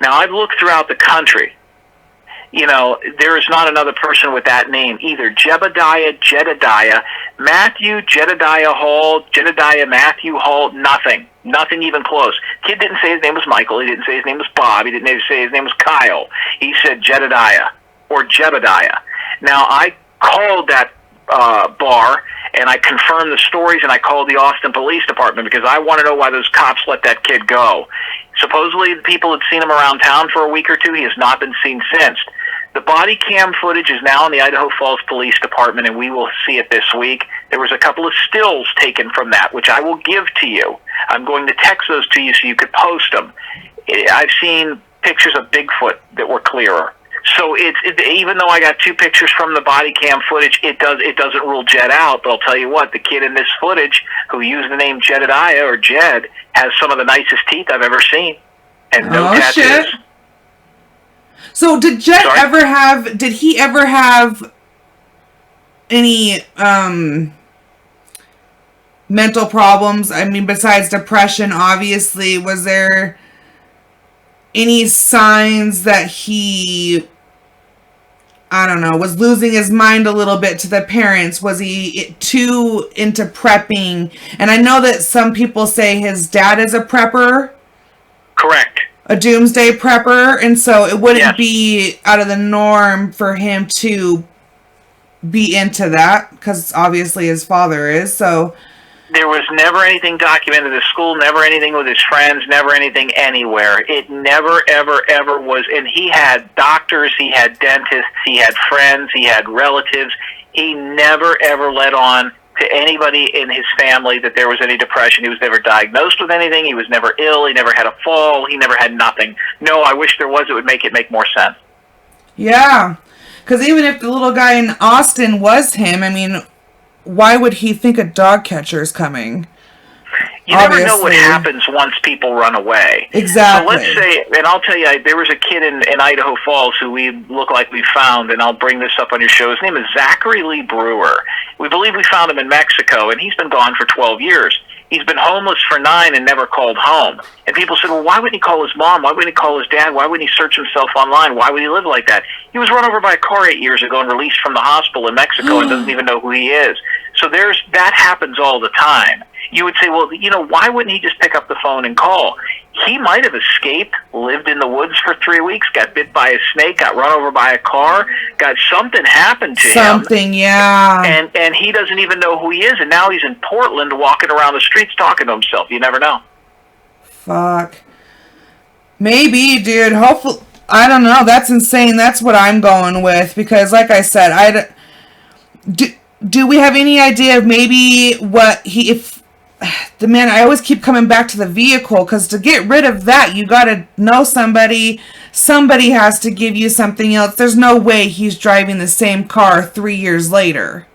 Now, I've looked throughout the country. You know, there is not another person with that name either. Jedediah, Matthew, Jedediah Hall, Jedediah Matthew Hall, nothing. Nothing even close. Kid didn't say his name was Michael. He didn't say his name was Bob. He didn't say his name was Kyle. He said Jedediah or Jedediah. Now, I called that bar, and I confirmed the stories, and I called the Austin Police Department because I want to know why those cops let that kid go. Supposedly, the people had seen him around town for a week or two. He has not been seen since. The body cam footage is now in the Idaho Falls Police Department, and we will see it this week. There was a couple of stills taken from that, which I will give to you. I'm going to text those to you so you could post them. I've seen pictures of Bigfoot that were clearer. So even though I got 2 pictures from the body cam footage, it doesn't rule Jed out. But I'll tell you what, the kid in this footage who used the name Jedediah or Jed has some of the nicest teeth I've ever seen, and no tattoos. Shit. So did Jed did he ever have any mental problems? I mean, besides depression, obviously, was there any signs that he, I don't know, was losing his mind a little bit to the parents? Was he too into prepping? And I know that some people say his dad is a prepper. Correct. a doomsday prepper, and so it wouldn't Yes. be out of the norm for him to be into that, because obviously his father is, so... There was never anything documented at school, never anything with his friends, never anything anywhere. It never, ever, ever was. And he had doctors, he had dentists, he had friends, he had relatives. He never, ever let on to anybody in his family that there was any depression. He was never diagnosed with anything. He was never ill. He never had a fall. He never had nothing. No, I wish there was. It would make more sense. Yeah. Because even if the little guy in Austin was him, I mean... why would he think a dog catcher is coming? You never know what happens once people run away. Exactly. So let's say, and I'll tell you, there was a kid in Idaho Falls who we look like we found, and I'll bring this up on your show. His name is Zachary Lee Brewer. We believe we found him in Mexico, and he's been gone for 12 years. He's been homeless for 9 and never called home. And people said, well, why wouldn't he call his mom? Why wouldn't he call his dad? Why wouldn't he search himself online? Why would he live like that? He was run over by a car 8 years ago and released from the hospital in Mexico and doesn't even know who he is. So that happens all the time. You would say, well, why wouldn't he just pick up the phone and call? He might have escaped, lived in the woods for 3 weeks, got bit by a snake, got run over by a car, got something happened to him. Something, yeah. And he doesn't even know who he is, and now he's in Portland walking around the streets talking to himself. You never know. Fuck. Maybe, dude. Hopefully, I don't know. That's insane. That's what I'm going with, because like I said, do we have any idea of maybe I always keep coming back to the vehicle, because to get rid of that, you got to know somebody has to give you something else. There's no way he's driving the same car 3 years later.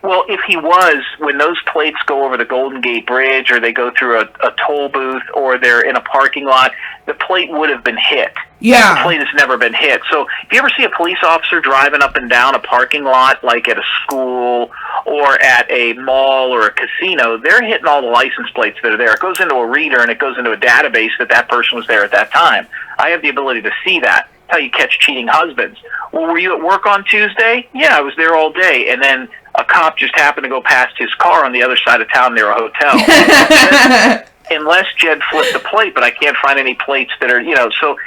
Well, if he was, when those plates go over the Golden Gate Bridge, or they go through a toll booth, or they're in a parking lot, the plate would have been hit. Yeah. The plate has never been hit. So if you ever see a police officer driving up and down a parking lot, like at a school or at a mall or a casino, they're hitting all the license plates that are there. It goes into a reader, and it goes into a database that person was there at that time. I have the ability to see that. How you catch cheating husbands. Well, were you at work on Tuesday? Yeah, I was there all day. And then a cop just happened to go past his car on the other side of town near a hotel. Unless Jed flipped the plate, but I can't find any plates that are, so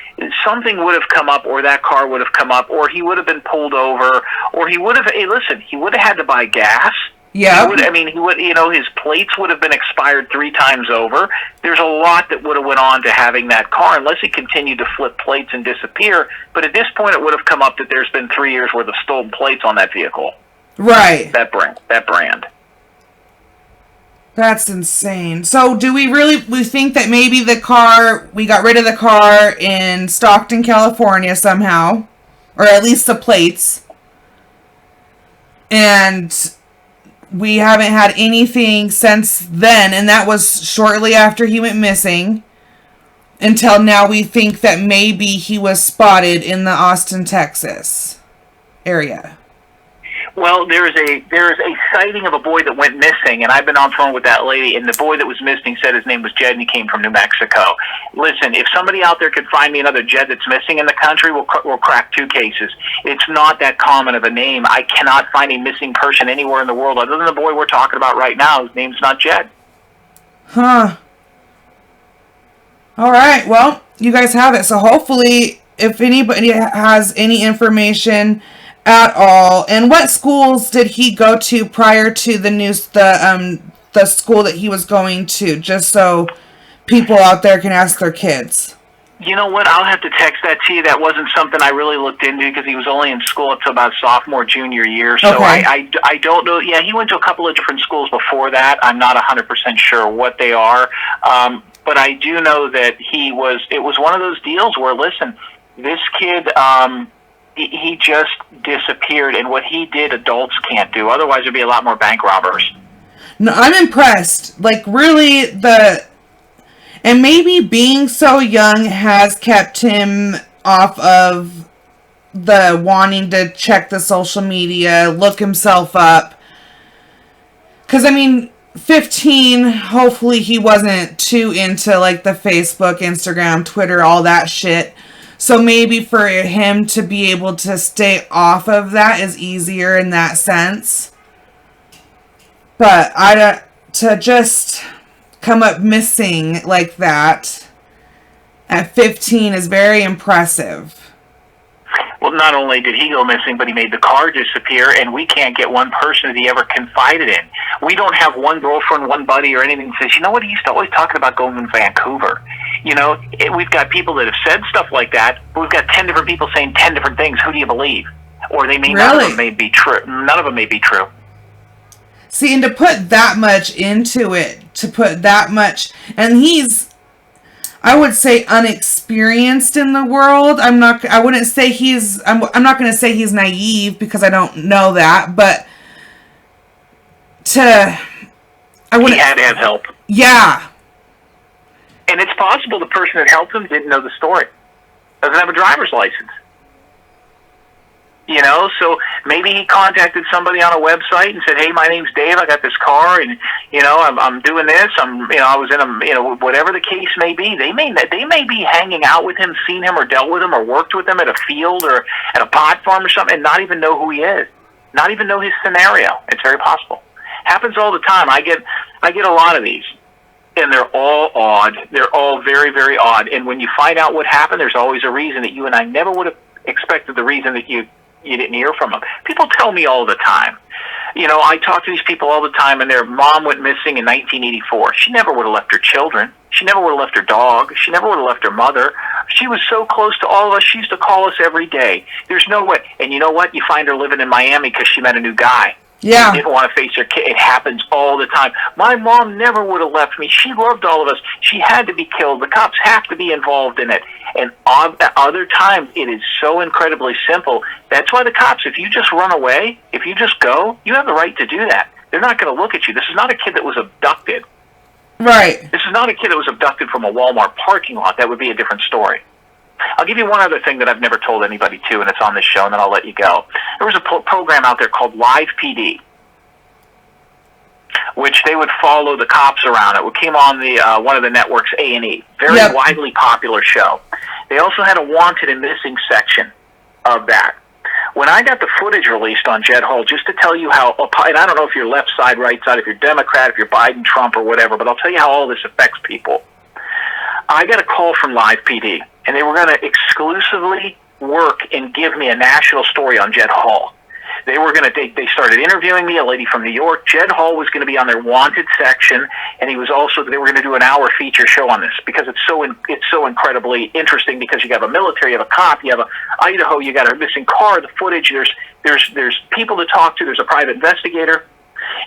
something would have come up, or that car would have come up, or he would have been pulled over, or he would have, he would have had to buy gas. Yeah. His plates would have been expired 3 times over. There's a lot that would have went on to having that car, unless he continued to flip plates and disappear. But at this point, it would have come up that there's been 3 years worth of stolen plates on that vehicle. Right. That brand. That's insane. So do we think that maybe we got rid of the car in Stockton, California somehow, or at least the plates, and we haven't had anything since then, and that was shortly after he went missing, until now we think that maybe he was spotted in the Austin, Texas area? Well, there is a sighting of a boy that went missing, and I've been on phone with that lady, and the boy that was missing said his name was Jed, and he came from New Mexico. Listen, if somebody out there could find me another Jed that's missing in the country, we'll crack 2 cases. It's not that common of a name. I cannot find a missing person anywhere in the world other than the boy we're talking about right now. His name's not Jed. Huh. All right, well, you guys have it. So hopefully, if anybody has any information at all. And what schools did he go to prior to the school that he was going to, just so people out there can ask their kids? You know what? I'll have to text that to you. That wasn't something I really looked into, because he was only in school up to about sophomore, junior year. So okay. I don't know. Yeah, he went to a couple of different schools before that. I'm not 100% sure what they are. But I do know that it was one of those deals where, listen, this kid, he just disappeared, and what he did, adults can't do. Otherwise, there'd be a lot more bank robbers. No, I'm impressed. Like, really, and maybe being so young has kept him off of the wanting to check the social media, look himself up. Because, 15, hopefully he wasn't too into, like, the Facebook, Instagram, Twitter, all that shit. So maybe for him to be able to stay off of that is easier in that sense. But to just come up missing like that at 15 is very impressive. Well, not only did he go missing, but he made the car disappear, and we can't get one person that he ever confided in. We don't have one girlfriend, one buddy, or anything that says, you know what, he used to always talking about going to Vancouver. We've got people that have said stuff like that, but we've got 10 different people saying 10 different things. Who do you believe? Or they may none of them may be true. None of them may be true. See, and to put that much into it, and he's, I would say, unexperienced in the world. I'm not going to say he's naive, because I don't know that, but he had to have help. Yeah. And it's possible the person that helped him didn't know the story. Doesn't have a driver's license. So maybe he contacted somebody on a website and said, hey, my name's Dave, I got this car, and, I'm doing this, I was in whatever the case may be. They may be hanging out with him, seen him, or dealt with him, or worked with him at a field or at a pot farm or something, and not even know who he is. Not even know his scenario. It's very possible. Happens all the time. I get a lot of these, and they're all odd. They're all very, very odd. And when you find out what happened, there's always a reason that you and I never would have expected the reason that you didn't hear from them. People tell me all the time. I talk to these people all the time, and their mom went missing in 1984. She never would have left her children. She never would have left her dog. She never would have left her mother. She was so close to all of us. She used to call us every day. There's no way. And you know what? You find her living in Miami because she met a new guy. Yeah. She didn't want to face her kid. It happens all the time. My mom never would have left me. She loved all of us. She had to be killed. The cops have to be involved in it. And other times, it is so incredibly simple. That's why the cops, if you just run away, if you just go, you have the right to do that. They're not going to look at you. This is not a kid that was abducted. Right. This is not a kid that was abducted from a Walmart parking lot. That would be a different story. I'll give you one other thing that I've never told anybody too, and it's on this show, and then I'll let you go. There was a program out there called Live PD, which they would follow the cops around. It came on the one of the networks, A&E. Very widely popular show. They also had a wanted and missing section of that. When I got the footage released on Jed Hall, just to tell you how, and I don't know if you're left side, right side, if you're Democrat, if you're Biden, Trump, or whatever, but I'll tell you how all this affects people. I got a call from Live PD, and they were going to exclusively work and give me a national story on Jed Hall. They started interviewing me, a lady from New York. Jed Hall was going to be on their wanted section, and they were going to do an hour feature show on this, because it's so incredibly interesting, because you have a military, you have a cop, you have a Idaho, you got a missing car, the footage, there's people to talk to, there's a private investigator.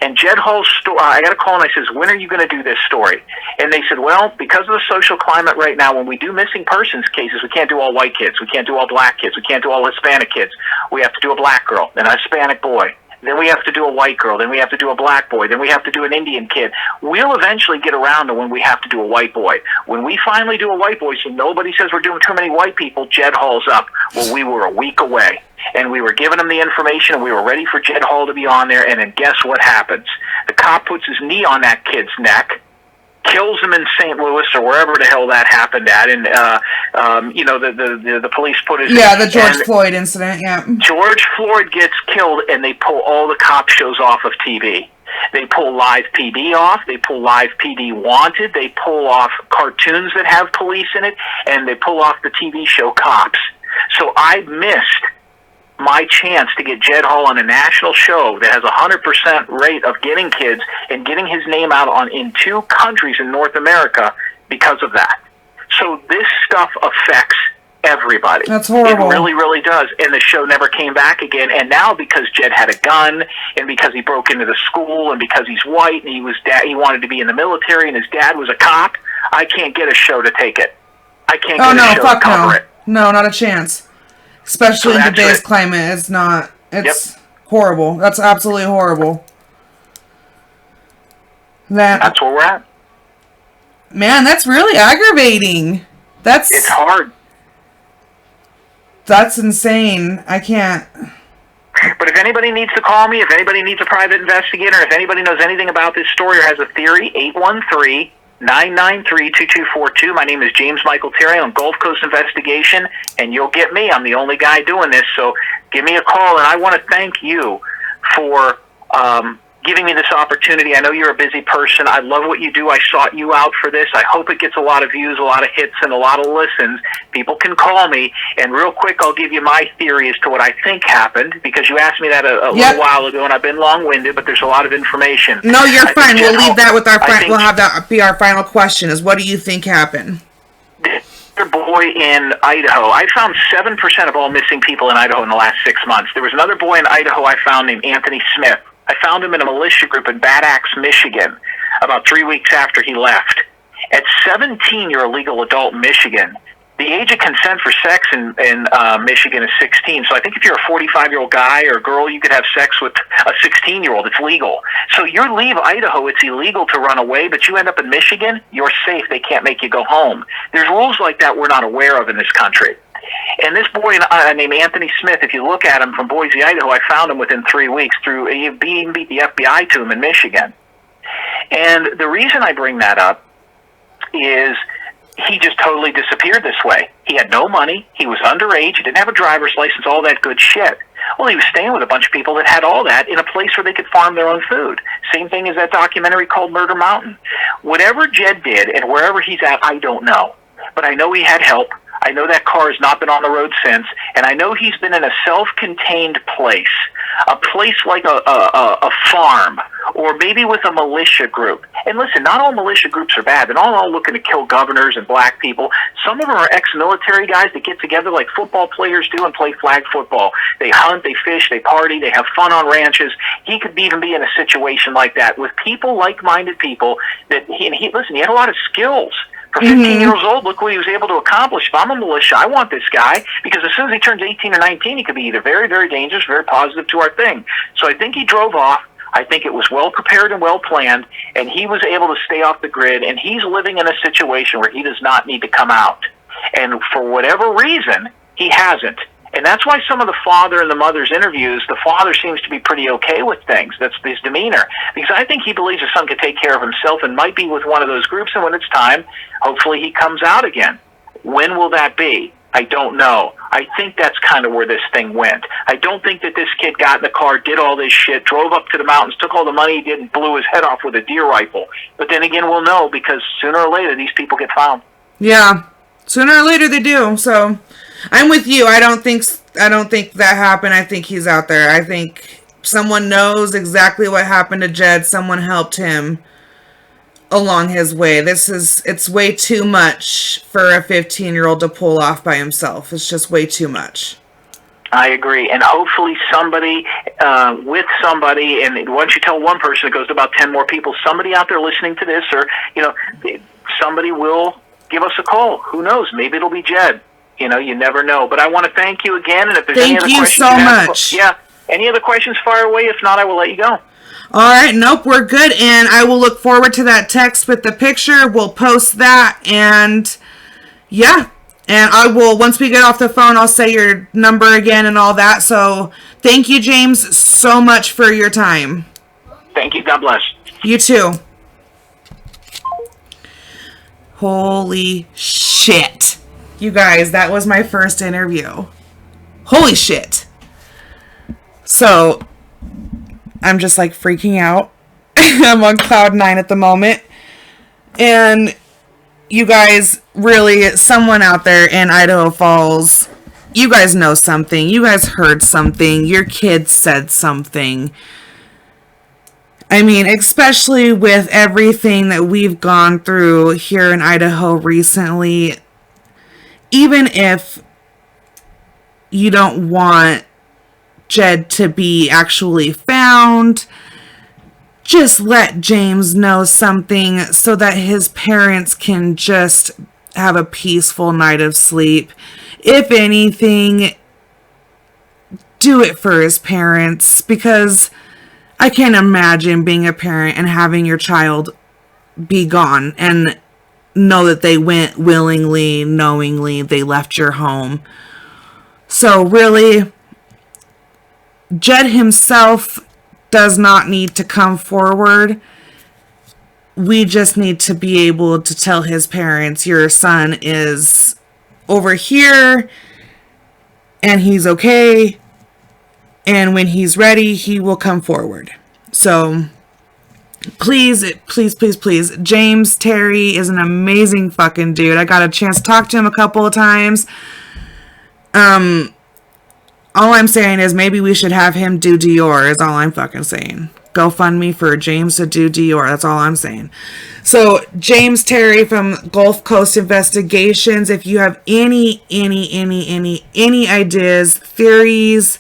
And Jed Hall's story, I got a call and I says, when are you going to do this story? And they said, well, because of the social climate right now, when we do missing persons cases, we can't do all white kids, we can't do all black kids, we can't do all Hispanic kids. We have to do a black girl, then a Hispanic boy. Then we have to do a white girl, then we have to do a black boy, then we have to do an Indian kid. We'll eventually get around to when we have to do a white boy. When we finally do a white boy, so nobody says we're doing too many white people, Jed Hall's up. Well, we were a week away, and we were giving them the information, and we were ready for Jed Hall to be on there, and then guess what happens? The cop puts his knee on that kid's neck, kills him in St. Louis or wherever the hell that happened at, and the police put his the George Floyd incident. Yeah, George Floyd gets killed, and they pull all the cop shows off of TV. They pull Live PD off. They pull Live PD Wanted. They pull off cartoons that have police in it, and they pull off the TV show Cops. So I missed my chance to get Jed Hall on a national show that has a 100% rate of getting kids and getting his name out in 2 countries in North America because of that. So this stuff affects everybody. That's horrible. It really, really does. And the show never came back again. And now, because Jed had a gun, and because he broke into the school, and because he's white, and he wanted to be in the military, and his dad was a cop, I can't get a show to take it. I can't get a show to cover it. No, not a chance. Especially in today's climate, it's not. It's horrible. That's absolutely horrible. That's where we're at. Man, that's really aggravating. It's hard. That's insane. I can't. But if anybody needs to call me, if anybody needs a private investigator, if anybody knows anything about this story or has a theory, 813-993-2242. My name is James Michael Terry on Gulf Coast Investigation, and you'll get me. I'm the only guy doing this, so give me a call. And I want to thank you for giving me this opportunity. I know you're a busy person. I love what you do. I sought you out for this. I hope it gets a lot of views, a lot of hits, and a lot of listens. People can call me, and real quick, I'll give you my theory as to what I think happened, because you asked me that a little while ago, and I've been long-winded, but there's a lot of information. No, you're fine. We'll leave that with our we'll have that be our final question, is what do you think happened? Boy in Idaho. I found 7% of all missing people in Idaho in the last 6 months. There was another boy in Idaho I found named Anthony Smith. I found him in a militia group in Bad Axe, Michigan, about 3 weeks after he left. At 17, you're a legal adult in Michigan. The age of consent for sex in Michigan is 16. So I think if you're a 45-year-old guy or girl, you could have sex with a 16-year-old. It's legal. So you leave Idaho, it's illegal to run away, but you end up in Michigan, you're safe. They can't make you go home. There's rules like that we're not aware of in this country. And this boy named Anthony Smith, if you look at him from Boise, Idaho, I found him within 3 weeks through being beat the FBI to him in Michigan. And the reason I bring that up is he just totally disappeared this way. He had no money. He was underage. He didn't have a driver's license, all that good shit. Well, he was staying with a bunch of people that had all that in a place where they could farm their own food. Same thing as that documentary called Murder Mountain. Whatever Jed did and wherever he's at, I don't know. But I know he had help. I know that car has not been on the road since, and I know he's been in a self-contained place, a place like a farm, or maybe with a militia group. And listen, not all militia groups are bad. They're not all looking to kill governors and black people. Some of them are ex-military guys that get together like football players do and play flag football. They hunt, they fish, they party, they have fun on ranches. He could even be in a situation like that with people, like-minded people, that listen, he had a lot of skills. For 15 years old, look what he was able to accomplish. If I'm a militia, I want this guy, because as soon as he turns 18 or 19, he could be either very, very dangerous, very positive to our thing. So I think he drove off. I think it was well prepared and well planned, and he was able to stay off the grid, and he's living in a situation where he does not need to come out. And for whatever reason, he hasn't. And that's why some of the father and the mother's interviews, the father seems to be pretty okay with things. That's his demeanor. Because I think he believes his son could take care of himself and might be with one of those groups, and when it's time, hopefully he comes out again. When will that be? I don't know. I think that's kind of where this thing went. I don't think that this kid got in the car, did all this shit, drove up to the mountains, took all the money he did, and blew his head off with a deer rifle. But then again, we'll know, because sooner or later, these people get found. Yeah. Sooner or later, they do. So I'm with you. I don't think that happened. I think he's out there. I think someone knows exactly what happened to Jed. Someone helped him along his way. It's way too much for a 15-year-old to pull off by himself. It's just way too much. I agree. And hopefully somebody, with somebody, and once you tell one person, it goes to about 10 more people, somebody out there listening to this, or, somebody will give us a call. Who knows? Maybe it'll be Jed. You never know. But I want to thank you again. And if there's any other questions, so much. Any other questions, fire away. If not, I will let you go. All right. Nope, we're good. And I will look forward to that text with the picture. We'll post that. And yeah. And I will, once we get off the phone, I'll say your number again and all that. So thank you, James, so much for your time. Thank you. God bless. You too. Holy shit. You guys, that was my first interview. Holy shit. So, I'm just like freaking out. I'm on cloud 9 at the moment. And you guys, really, someone out there in Idaho Falls, you guys know something. You guys heard something. Your kids said something. I mean, especially with everything that we've gone through here in Idaho recently, even if you don't want Jed to be actually found, just let James know something so that his parents can just have a peaceful night of sleep. If anything, do it for his parents, because I can't imagine being a parent and having your child be gone and know that they went willingly, knowingly, they left your home. So really, Jed himself does not need to come forward. We just need to be able to tell his parents, your son is over here and he's okay. And when he's ready, he will come forward. So please, please, please, please. James Terry is an amazing fucking dude. I got a chance to talk to him a couple of times. All I'm saying is maybe we should have him do Dior is all I'm fucking saying. GoFundMe for James to do Dior. That's all I'm saying. So James Terry from Gulf Coast Investigations, if you have any ideas, theories,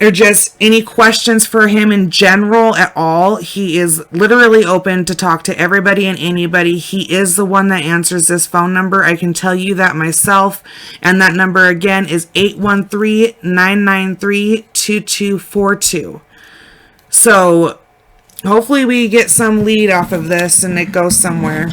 or just any questions for him in general at all, he is literally open to talk to everybody and anybody. He is the one that answers this phone number. I can tell you that myself. And that number again is 813-993-2242. So hopefully we get some lead off of this and it goes somewhere.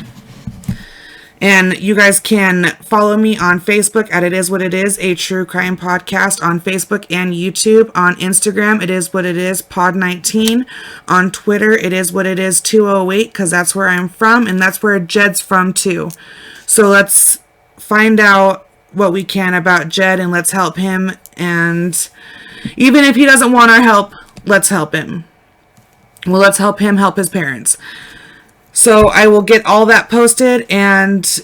And you guys can follow me on Facebook at It Is What It Is, a true crime podcast on Facebook and YouTube. On Instagram, It Is What It Is Pod19. On Twitter, It Is What It Is 208, because that's where I'm from, and that's where Jed's from too. So let's find out what we can about Jed, and let's help him. And even if he doesn't want our help, let's help him. Well, let's help him help his parents. So I will get all that posted, and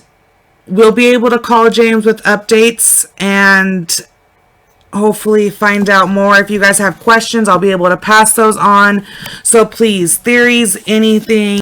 we'll be able to call James with updates and hopefully find out more. If you guys have questions, I'll be able to pass those on. So please, theories, anything.